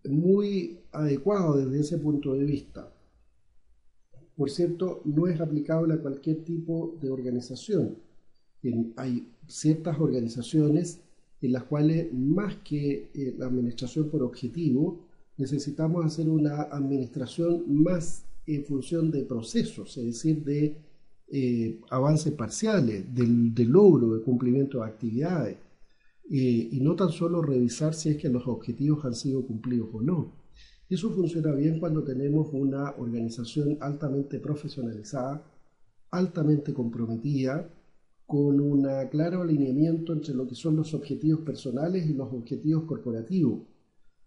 muy adecuado desde ese punto de vista. Por cierto, no es aplicable a cualquier tipo de organización. Hay ciertas organizaciones en las cuales, más que la administración por objetivo, necesitamos hacer una administración más en función de procesos, es decir, de avances parciales, de logro, de cumplimiento de actividades, y no tan solo revisar si es que los objetivos han sido cumplidos o no. Eso funciona bien cuando tenemos una organización altamente profesionalizada, altamente comprometida, con un claro alineamiento entre lo que son los objetivos personales y los objetivos corporativos,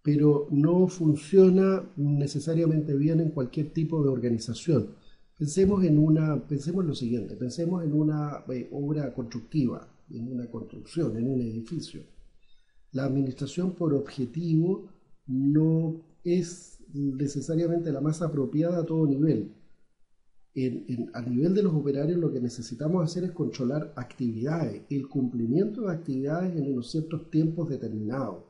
pero no funciona necesariamente bien en cualquier tipo de organización. Pensemos en lo siguiente, pensemos en una obra constructiva, en una construcción, en un edificio. La administración por objetivo no es necesariamente la más apropiada a todo nivel. A nivel de los operarios, lo que necesitamos hacer es controlar actividades, el cumplimiento de actividades en unos ciertos tiempos determinados.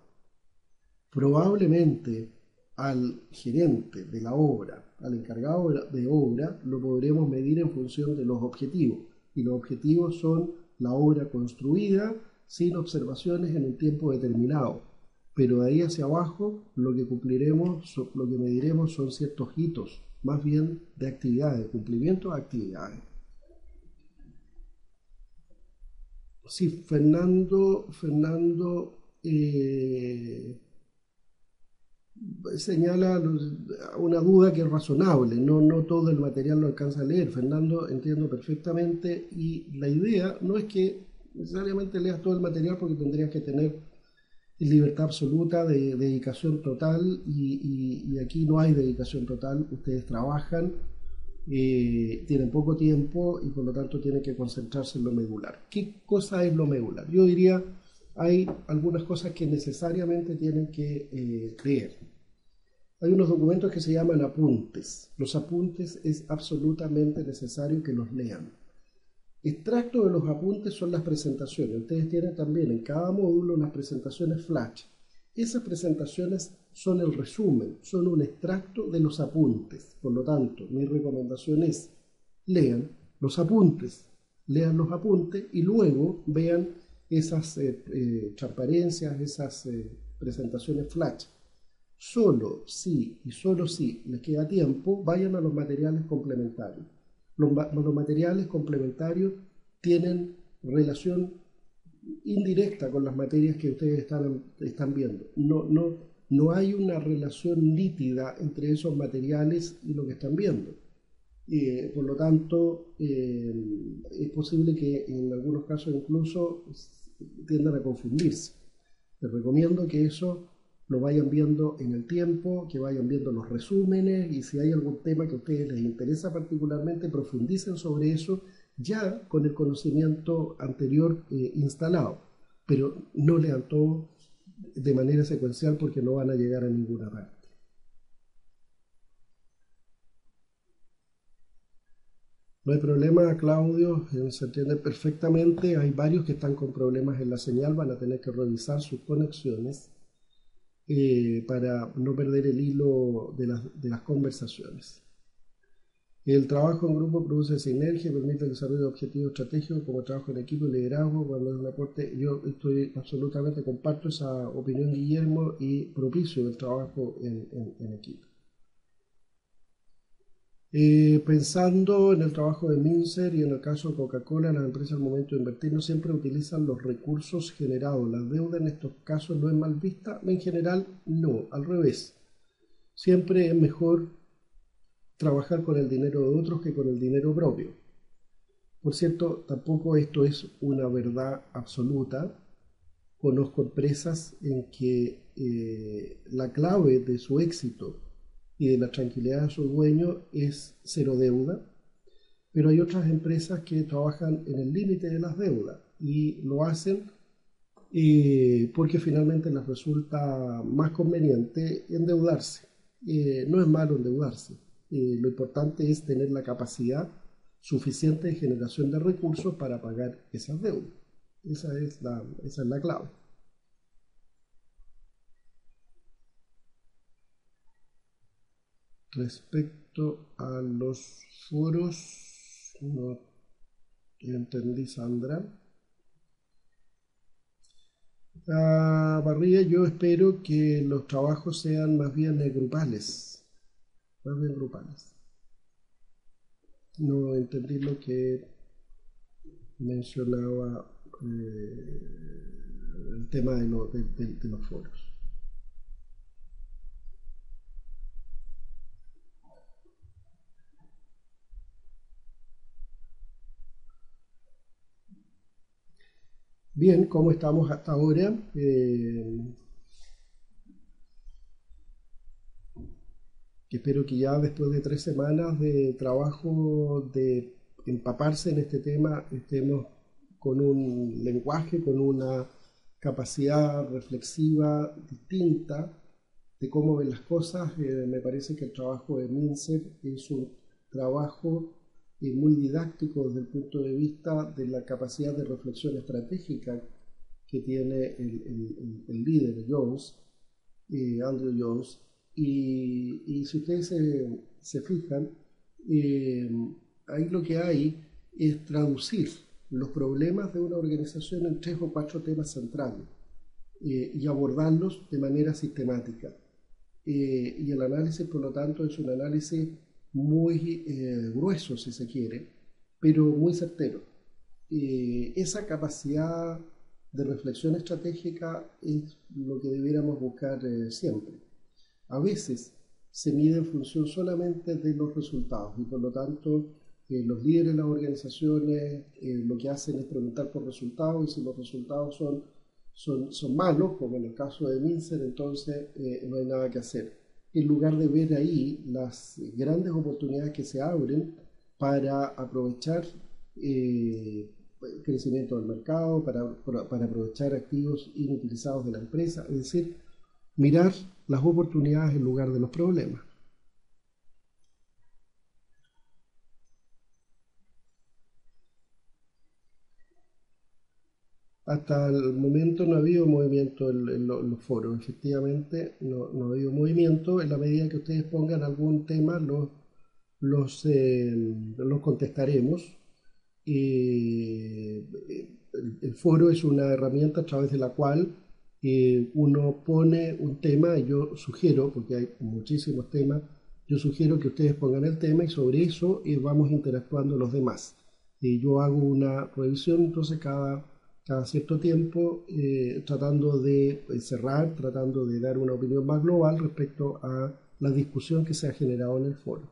Probablemente al gerente de la obra, al encargado de obra, lo podremos medir en función de los objetivos. Y los objetivos son la obra construida sin observaciones en un tiempo determinado. pero de ahí hacia abajo lo que cumpliremos, lo que mediremos son ciertos hitos, más bien de actividades, de cumplimiento de actividades. Sí, Fernando señala una duda que es razonable, no todo el material lo alcanza a leer. Fernando, entiendo perfectamente, y la idea no es que necesariamente leas todo el material porque tendrías que tener libertad absoluta de dedicación total y aquí no hay dedicación total, ustedes trabajan, tienen poco tiempo y por lo tanto tienen que concentrarse en lo medular. ¿Qué cosa es lo medular? Yo diría, hay algunas cosas que necesariamente tienen que leer. Hay unos documentos que se llaman apuntes. Los apuntes es absolutamente necesario que los lean. Extracto de los apuntes son las presentaciones. Ustedes tienen también en cada módulo las presentaciones flash. Esas presentaciones son el resumen, son un extracto de los apuntes. Por lo tanto, mi recomendación es lean los apuntes, y luego vean esas transparencias, esas presentaciones flash. Solo si y solo si les queda tiempo, vayan a los materiales complementarios. Los materiales complementarios tienen relación indirecta con las materias que ustedes están viendo. No hay una relación nítida entre esos materiales y lo que están viendo. Por lo tanto, es posible que en algunos casos incluso tiendan a confundirse. Les recomiendo que eso lo vayan viendo en el tiempo, que vayan viendo los resúmenes y si hay algún tema que a ustedes les interesa particularmente, profundicen sobre eso ya con el conocimiento anterior instalado, pero no lean todo de manera secuencial porque no van a llegar a ninguna parte. No hay problema, Claudio, se entiende perfectamente. Hay varios que están con problemas en la señal, van a tener que revisar sus conexiones para no perder el hilo de las conversaciones. El trabajo en grupo produce sinergia, permite el desarrollo de objetivos estratégicos como trabajo en equipo y liderazgo. Cuando es un aporte, yo estoy absolutamente comparto esa opinión, Guillermo, y propicio el trabajo en equipo. Pensando en el trabajo de Mincer y en el caso de Coca-Cola, las empresas al momento de invertir no siempre utilizan los recursos generados. La deuda en estos casos no es mal vista, en general no, al revés. Siempre es mejor trabajar con el dinero de otros que con el dinero propio. Por cierto, tampoco esto es una verdad absoluta. Conozco empresas en que la clave de su éxito y de la tranquilidad de su dueño es cero deuda, pero hay otras empresas que trabajan en el límite de las deudas y lo hacen porque finalmente les resulta más conveniente endeudarse. No es malo endeudarse, lo importante es tener la capacidad suficiente de generación de recursos para pagar esas deudas. Esa es la clave. Respecto a los foros, no entendí, Sandra. Barriga, yo espero que los trabajos sean más bien grupales, más bien grupales. No entendí lo que mencionaba el tema de los foros. Bien, ¿cómo estamos hasta ahora? Espero que ya después de 3 semanas de trabajo, de empaparse en este tema, estemos con un lenguaje, con una capacidad reflexiva distinta de cómo ven las cosas. Me parece que el trabajo de Mincer es un trabajo muy didáctico desde el punto de vista de la capacidad de reflexión estratégica que tiene el líder Jones, Andrew Jones. Y si ustedes se fijan, ahí lo que hay es traducir los problemas de una organización en 3 o 4 temas centrales. y abordarlos de manera sistemática. Y el análisis, por lo tanto, es un análisis muy grueso, si se quiere, pero muy certero. Esa capacidad de reflexión estratégica es lo que debiéramos buscar siempre. A veces se mide en función solamente de los resultados y por lo tanto los líderes de las organizaciones lo que hacen es preguntar por resultados y si los resultados son malos, como en el caso de Mincer, entonces no hay nada que hacer. En lugar de ver ahí las grandes oportunidades que se abren para aprovechar el crecimiento del mercado, para aprovechar activos inutilizados de la empresa, es decir, mirar las oportunidades en lugar de los problemas. Hasta el momento no ha habido movimiento en los foros, efectivamente no ha habido movimiento. En la medida que ustedes pongan algún tema, los contestaremos. El foro es una herramienta a través de la cual uno pone un tema y yo sugiero, porque hay muchísimos temas, yo sugiero que ustedes pongan el tema y sobre eso vamos interactuando los demás. Yo hago una revisión entonces cada cierto tiempo, tratando de cerrar, tratando de dar una opinión más global respecto a la discusión que se ha generado en el foro.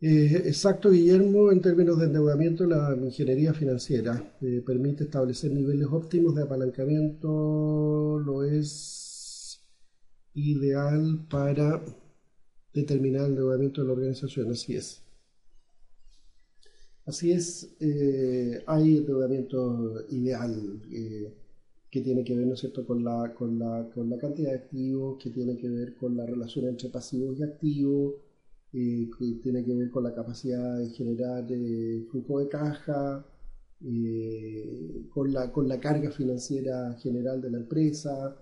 Exacto, Guillermo, en términos de endeudamiento, la ingeniería financiera permite establecer niveles óptimos de apalancamiento, lo es ideal para determinar el endeudamiento de la organización, así es. Así es, hay endeudamiento ideal que tiene que ver, ¿no es cierto?, con la cantidad de activos, que tiene que ver con la relación entre pasivos y activos, que tiene que ver con la capacidad de generar flujo de caja, con la carga financiera general de la empresa,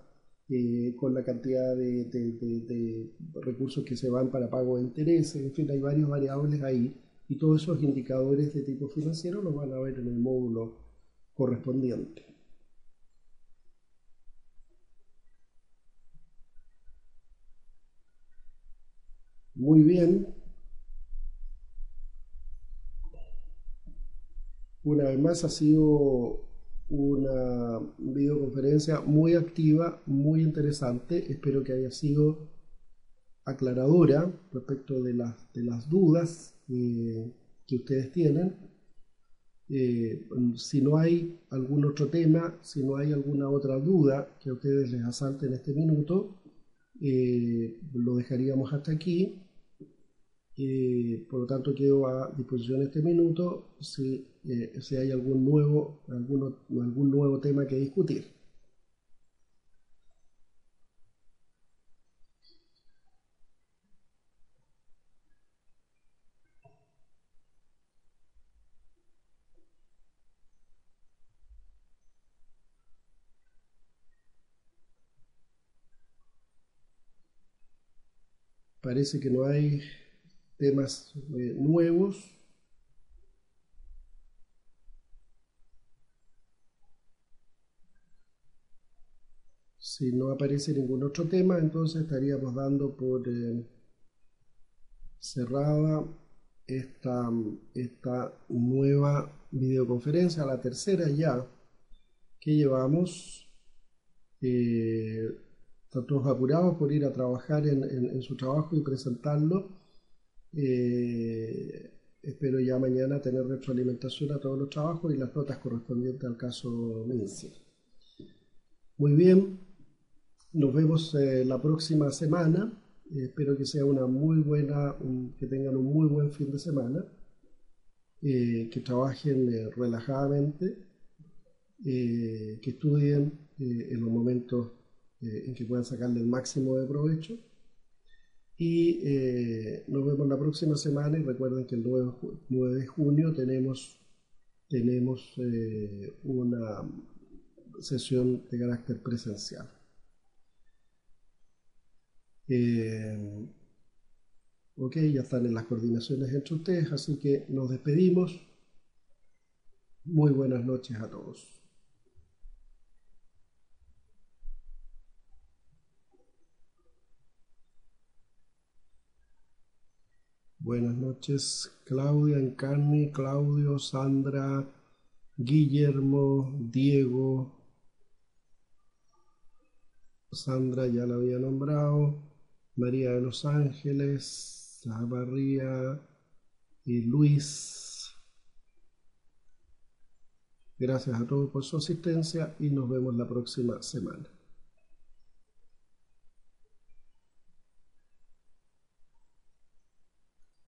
con la cantidad de recursos que se van para pago de intereses, en fin, hay varias variables ahí y todos esos indicadores de tipo financiero los van a ver en el módulo correspondiente. Muy bien, una vez más ha sido una videoconferencia muy activa, muy interesante. Espero que haya sido aclaradora respecto de las dudas que ustedes tienen. Si no hay algún otro tema, si no hay alguna otra duda que a ustedes les asalte en este minuto, lo dejaríamos hasta aquí. Por lo tanto, quedo a disposición este minuto si hay algún nuevo tema que discutir. Parece que no hay temas nuevos. Si no aparece ningún otro tema, entonces estaríamos dando por cerrada esta nueva videoconferencia, la tercera ya que llevamos. Eh, Están todos apurados por ir a trabajar en su trabajo y presentarlo. Espero ya mañana tener retroalimentación a todos los trabajos y las notas correspondientes al caso Minci. Muy bien, nos vemos la próxima semana. Espero que sea una muy buena, que tengan un muy buen fin de semana, que trabajen relajadamente, que estudien en los momentos en que puedan sacarle el máximo de provecho. Y nos vemos la próxima semana y recuerden que el 9 de junio tenemos una sesión de carácter presencial. Ok, ya están en las coordinaciones entre ustedes, así que nos despedimos. Muy buenas noches a todos. Buenas noches, Claudia, Encarni, Claudio, Sandra, Guillermo, Diego. Sandra ya la había nombrado. María de los Ángeles, María y Luis. Gracias a todos por su asistencia y nos vemos la próxima semana.